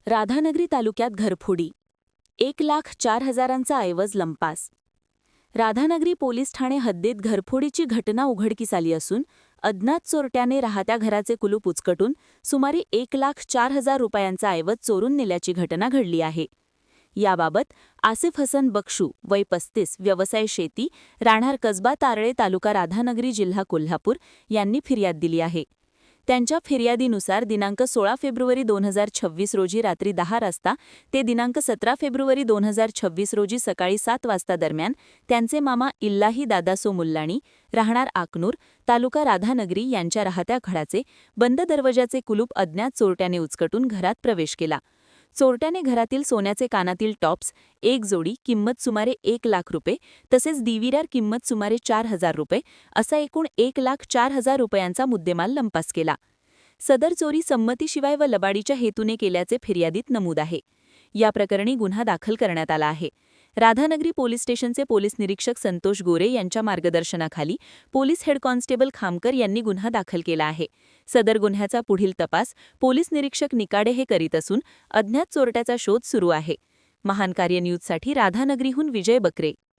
राधानगरी तालुक्यात घरफोडी 1,04,000चा ऐवज लंपास। राधानगरी पोलीस ठाणे हद्दीत घरफोडीची घटना उघडकीस आली असून अज्ञात चोरट्याने राहत्या घराचे कुलूप उचकटून सुमारे 1,04,000 रुपयांचा ऐवज चोरून नेल्याची घटना घडली आहे। याबाबत आसिफ हसन बक्षू वय 35 व्यवसाय शेती राहणार कसबा तारळे तालुका राधानगरी जिल्हा कोल्हापूर यांनी फिर्याद दिली आहे। त्यांच्या फिर्यादीनुसार दिनांक 16 फेब्रुवारी 2026 रोजी रात्री 10 वाजता ते दिनांक 17 फेब्रुवारी 2026 रोजी सकाळी 7 वाजता दरम्यान त्यांचे मामा इल्लाही दादासो मुल्लाणी राहणार आकनूर तालुका राधानगरी यांच्या राहत्या घराचे बंद दरवाजाचे कुलूप अज्ञात चोरट्याने उचकटून घरात प्रवेश केला। चोरट्याने घरातील सोन्याचे कानातील टॉप्स एक जोडी किंमत सुमारे 1,00,000 रुपये तसेच दिविरार किंमत सुमारे 4,000 रुपये असा एकूण 1,04,000 रुपयांचा मुद्देमाल लंपास केला। सदर चोरी संमतीशिवाय व लबाडीच्या हेतूने केल्याचे फिर्यादीत नमूद आहे। या प्रकरणी गुन्हा दाखल करण्यात आला आहे। राधानगरी पोलीस स्टेशनचे पोलीस निरीक्षक संतोष गोरे यांच्या मार्गदर्शनाखाली पोलीस हेड कॉन्स्टेबल खामकर यांनी गुन्हा दाखल केला आहे। सदर गुन्ह्याचा पुढील तपास पोलीस निरीक्षक निकाडे हे करीत असून अज्ञात चोरट्याचा शोध सुरू आहे। महान कार्य न्यूजसाठी राधानगरीहून विजय बकरे।